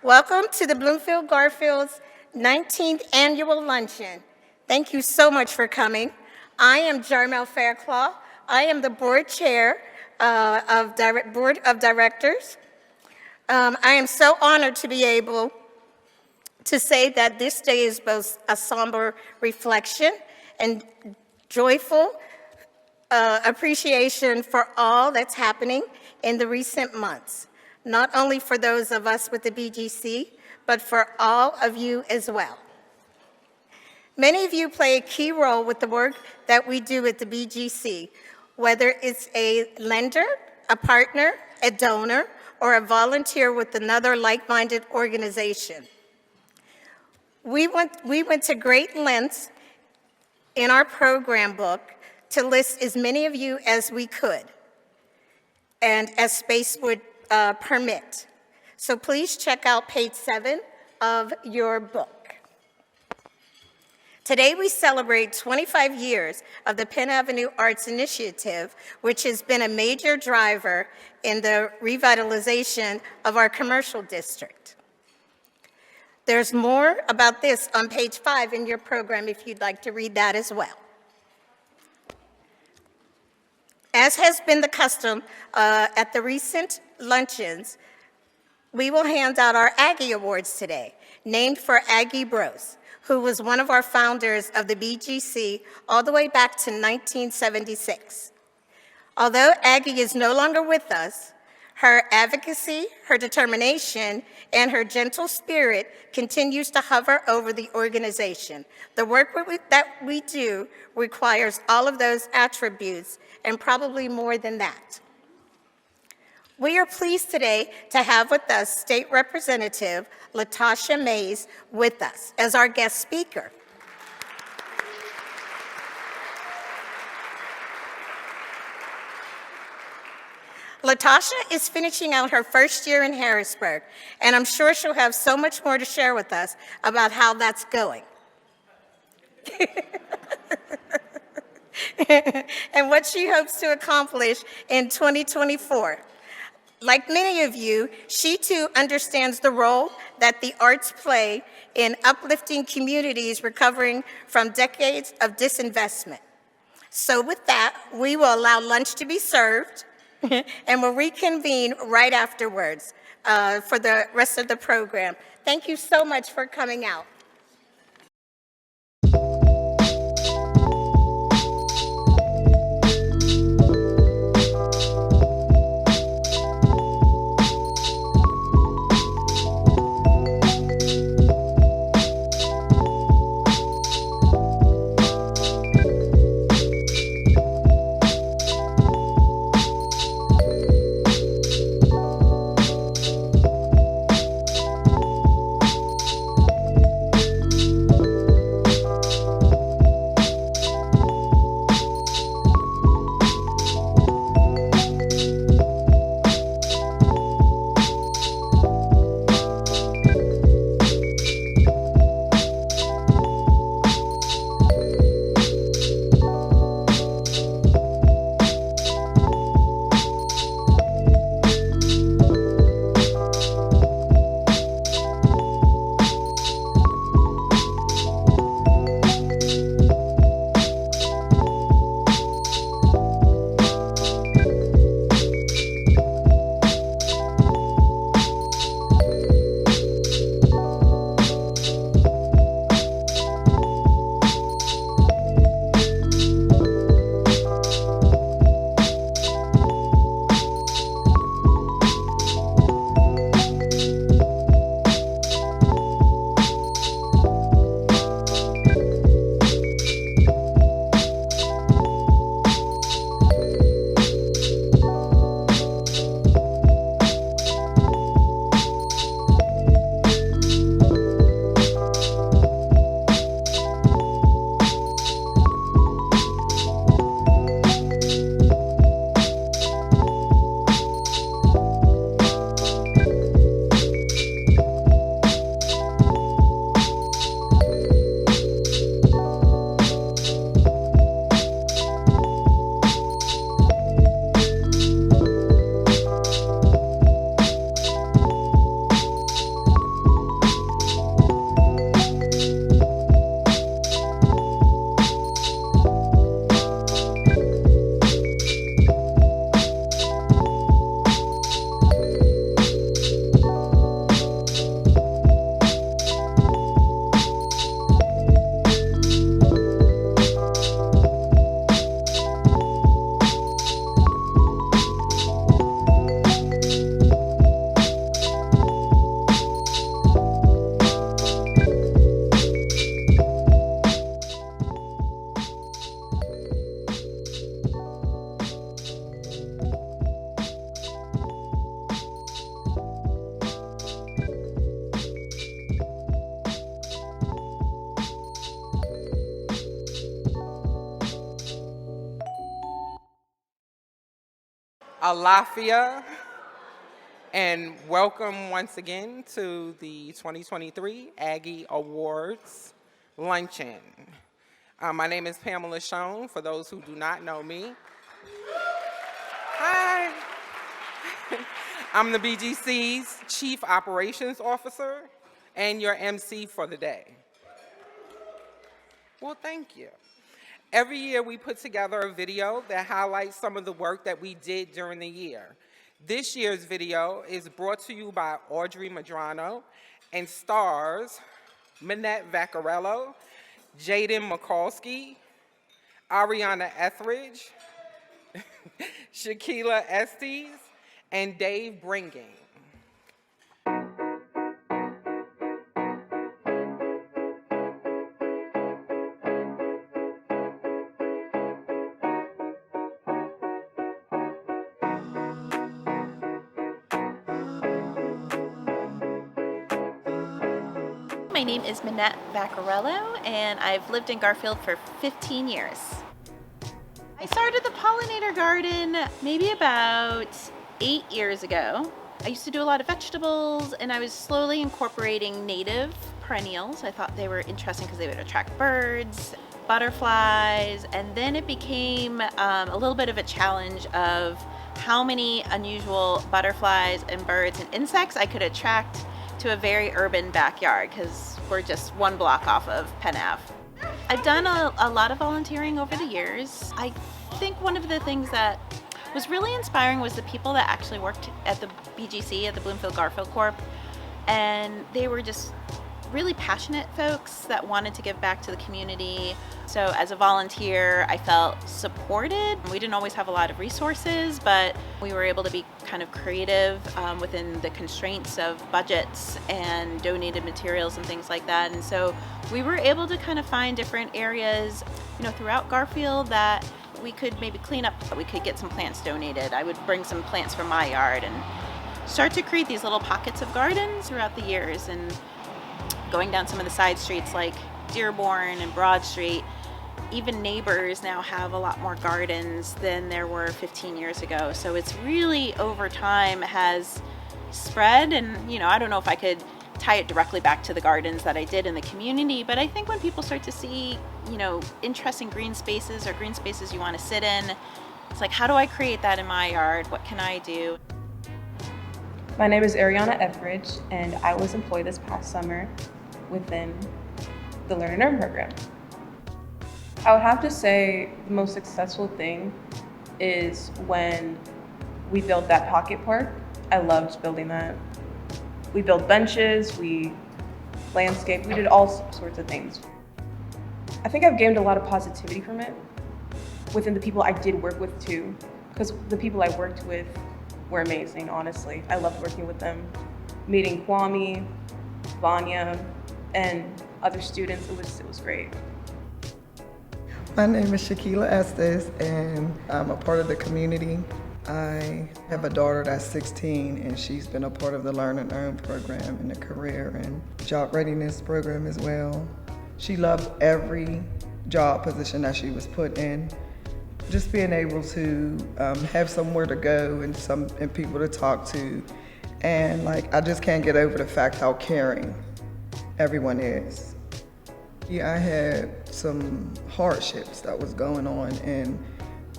Welcome to the Bloomfield-Garfield's 19th Annual Luncheon. Thank you so much for coming. I am Jarmel Fairclough. I am the board chair of Board of Directors. I am so honored to be able to say that this day is both a somber reflection and joyful appreciation for all that's happening in the recent months, not only for those of us with the BGC, but for all of you as well. Many of you play a key role with the work that we do at the BGC, whether it's a lender, a partner, a donor, or a volunteer with another like-minded organization. We went to great lengths in our program book to list as many of you as we could and as space would permit. So please check out page 7 of your book. Today we celebrate 25 years of the Penn Avenue Arts Initiative, which has been a major driver in the revitalization of our commercial district. There's more about this on page 5 in your program if you'd like to read that as well. As has been the custom at the recent luncheons, we will hand out our Aggie Awards today, named for Aggie Brose, who was one of our founders of the BGC all the way back to 1976. Although Aggie is no longer with us, her advocacy, her determination, and her gentle spirit continues to hover over the organization. The work that we do requires all of those attributes and probably more than that. We are pleased today to have with us State Representative Latasha Mays with us as our guest speaker. Latasha is finishing out her first year in Harrisburg, and I'm sure she'll have so much more to share with us about how that's going. And what she hopes to accomplish in 2024. Like many of you, she too understands the role that the arts play in uplifting communities recovering from decades of disinvestment. So with that, we will allow lunch to be served and we'll reconvene right afterwards for the rest of the program. Thank you so much for coming out. Alafia, and welcome once again to the 2023 Aggie Awards Luncheon. My name is Pamela Schoen, for those who do not know me. Hi. I'm the BGC's Chief Operations Officer and your MC for the day. Well, thank you. Every year we put together a video that highlights some of the work that we did during the year. This year's video is brought to you by Audrey Madrano and stars Minette Vaccarello, Jaden Mikulski, Ariana Etheridge, Shaquila Estes, and Dave Bringing. My name is Minette Vaccarello, and I've lived in Garfield for 15 years. I started the pollinator garden maybe about 8 years ago. I used to do a lot of vegetables, and I was slowly incorporating native perennials. I thought they were interesting because they would attract birds, butterflies, and then it became a little bit of a challenge of how many unusual butterflies and birds and insects I could attract to a very urban backyard, because we're just one block off of Penn Ave. I've done a lot of volunteering over the years. I think one of the things that was really inspiring was the people that actually worked at the BGC, at the Bloomfield-Garfield Corp, and they were just really passionate folks that wanted to give back to the community. So as a volunteer, I felt supported. We didn't always have a lot of resources, but we were able to be kind of creative within the constraints of budgets and donated materials and things like that. And so we were able to kind of find different areas, throughout Garfield that we could maybe clean up, that we could get some plants donated. I would bring some plants from my yard and start to create these little pockets of gardens throughout the years. And going down some of the side streets like Dearborn and Broad Street, even neighbors now have a lot more gardens than there were 15 years ago. So it's really, over time, has spread. And, I don't know if I could tie it directly back to the gardens that I did in the community, but I think when people start to see, interesting green spaces or green spaces you want to sit in, it's like, how do I create that in my yard? What can I do? My name is Ariana Etheridge, and I was employed this past summer within the Learn and Earn program. I would have to say the most successful thing is when we built that pocket park. I loved building that. We built benches, we landscaped, we did all sorts of things. I think I've gained a lot of positivity from it within the people I did work with too, because the people I worked with were amazing, honestly. I loved working with them. Meeting Kwame, Vanya, and other students, it was great. My name is Shaquila Estes, and I'm a part of the community. I have a daughter that's 16, and she's been a part of the Learn and Earn program and the career and job readiness program as well. She loved every job position that she was put in. Just being able to have somewhere to go and people to talk to, and I just can't get over the fact how caring everyone is. Yeah, I had some hardships that was going on, and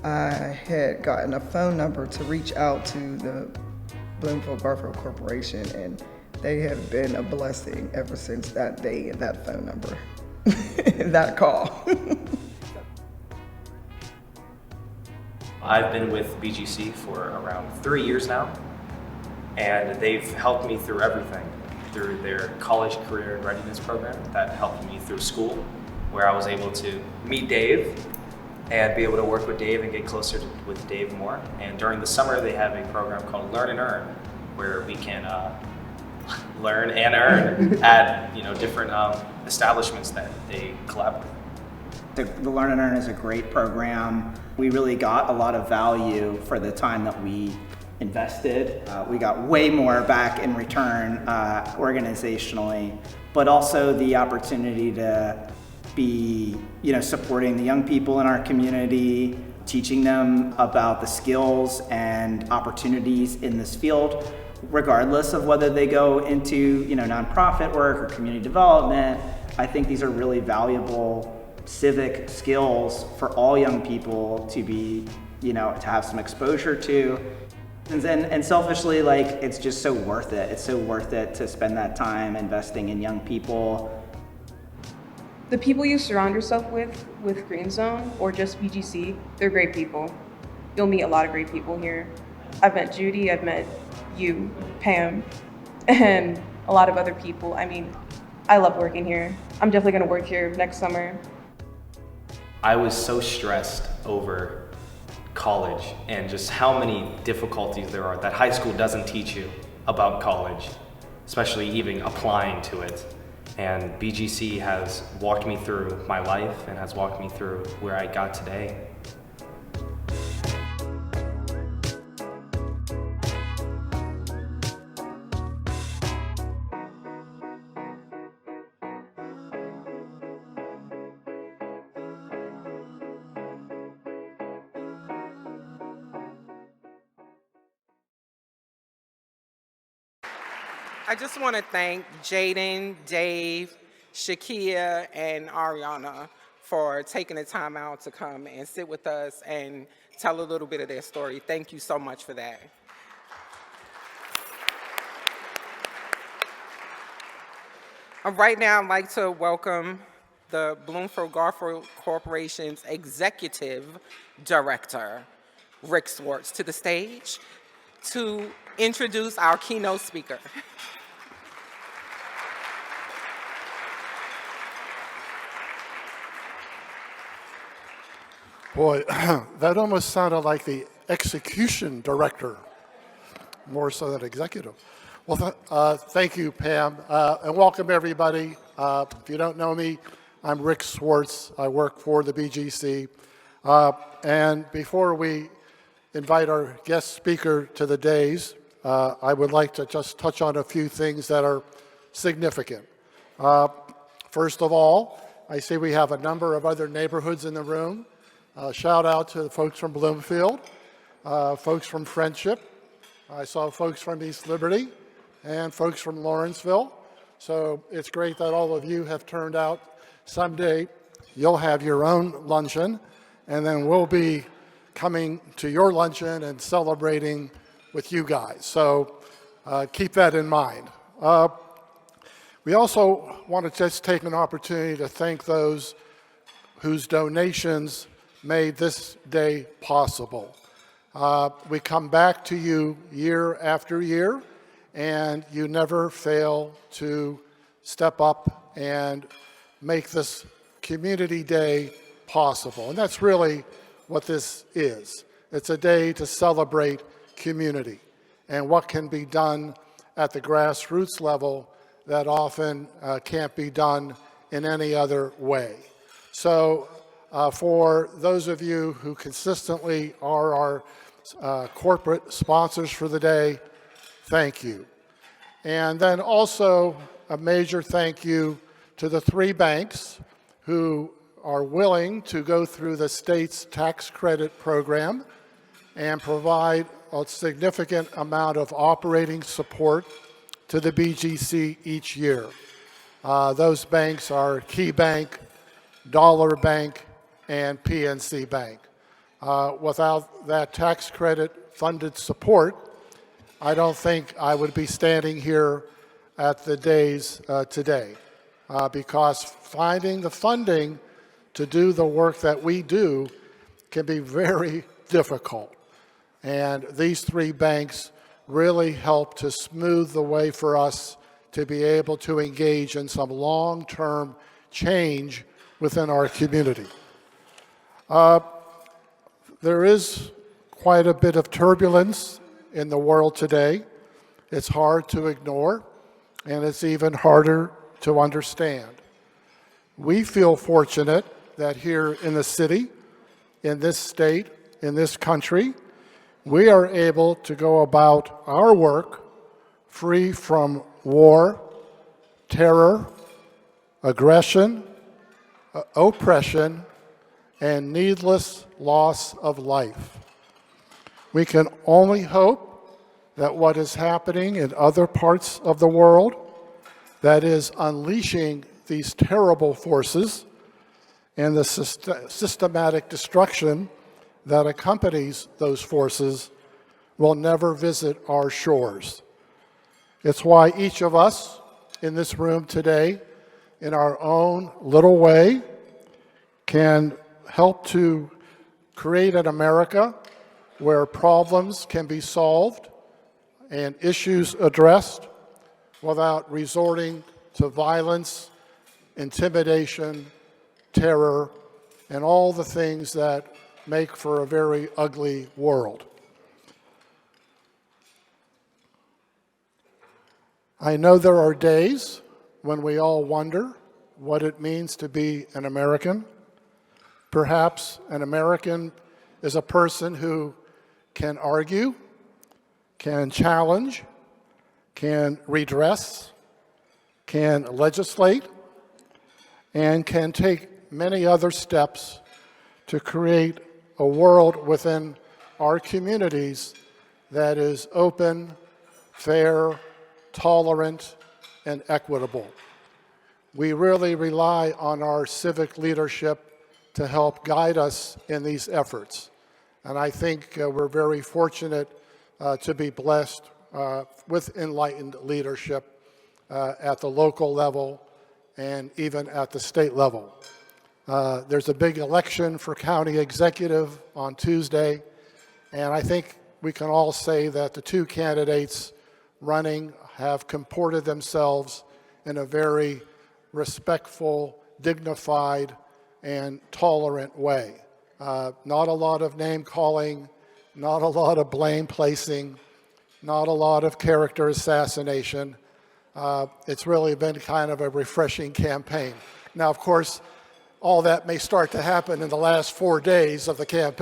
I had gotten a phone number to reach out to the Bloomfield-Garfield Corporation, and they have been a blessing ever since that day and that phone number, that call. I've been with BGC for around 3 years now, and they've helped me through everything. Through their college career readiness program that helped me through school, where I was able to meet Dave and be able to work with Dave and get closer with Dave more. And during the summer, they have a program called Learn and Earn, where we can learn and earn at different establishments that they collaborate. The Learn and Earn is a great program. We really got a lot of value for the time that we invested. We got way more back in return organizationally, but also the opportunity to be, supporting the young people in our community, teaching them about the skills and opportunities in this field, regardless of whether they go into nonprofit work or community development. I think these are really valuable civic skills for all young people to be, to have some exposure to. And selfishly, like, it's just so worth it. It's so worth it to spend that time investing in young people. The people you surround yourself with Green Zone or just BGC, they're great people. You'll meet a lot of great people here. I've met Judy, I've met you, Pam, and a lot of other people. I mean, I love working here. I'm definitely gonna work here next summer. I was so stressed over college and just how many difficulties there are that high school doesn't teach you about college, especially even applying to it. And BGC has walked me through my life and has walked me through where I got today. I just want to thank Jaden, Dave, Shakia, and Ariana for taking the time out to come and sit with us and tell a little bit of their story. Thank you so much for that. Right now, I'd like to welcome the Bloomfield-Garfield Corporation's Executive Director, Rick Swartz, to the stage to introduce our keynote speaker. Boy, that almost sounded like the execution director, more so than executive. Well, thank you, Pam, and welcome everybody. If you don't know me, I'm Rick Swartz. I work for the BGC. And before we invite our guest speaker to the dais, I would like to just touch on a few things that are significant. First of all, I see we have a number of other neighborhoods in the room. Shout out to the folks from Bloomfield, folks from Friendship. I saw folks from East Liberty and folks from Lawrenceville. So it's great that all of you have turned out. Someday you'll have your own luncheon, and then we'll be coming to your luncheon and celebrating with you guys. So keep that in mind. We also want to just take an opportunity to thank those whose donations made this day possible. We come back to you year after year, and you never fail to step up and make this community day possible. And that's really what this is. It's a day to celebrate community and what can be done at the grassroots level that often can't be done in any other way. So for those of you who consistently are our corporate sponsors for the day, thank you. And then also a major thank you to the 3 banks who are willing to go through the state's tax credit program and provide a significant amount of operating support to the BGC each year. Those banks are Key Bank, Dollar Bank, and PNC Bank. Without that tax credit funded support, I don't think I would be standing here at the dais today, because finding the funding to do the work that we do can be very difficult. And these 3 banks really help to smooth the way for us to be able to engage in some long-term change within our community. There is quite a bit of turbulence in the world today. It's hard to ignore, and it's even harder to understand. We feel fortunate that here in the city, in this state, in this country, we are able to go about our work free from war, terror, aggression, oppression, and needless loss of life. We can only hope that what is happening in other parts of the world, that is unleashing these terrible forces and the systematic destruction that accompanies those forces, will never visit our shores. It's why each of us in this room today, in our own little way, can help to create an America where problems can be solved and issues addressed without resorting to violence, intimidation, terror, and all the things that make for a very ugly world. I know there are days when we all wonder what it means to be an American. Perhaps an American is a person who can argue, can challenge, can redress, can legislate, and can take many other steps to create a world within our communities that is open, fair, tolerant, and equitable. We really rely on our civic leadership to help guide us in these efforts. And I think we're very fortunate to be blessed with enlightened leadership at the local level and even at the state level. There's a big election for county executive on Tuesday, and I think we can all say that the two candidates running have comported themselves in a very respectful, dignified, and tolerant way. Not a lot of name calling, not a lot of blame placing, not a lot of character assassination. It's really been kind of a refreshing campaign. Now, of course, all that may start to happen in the last 4 days of the campaign.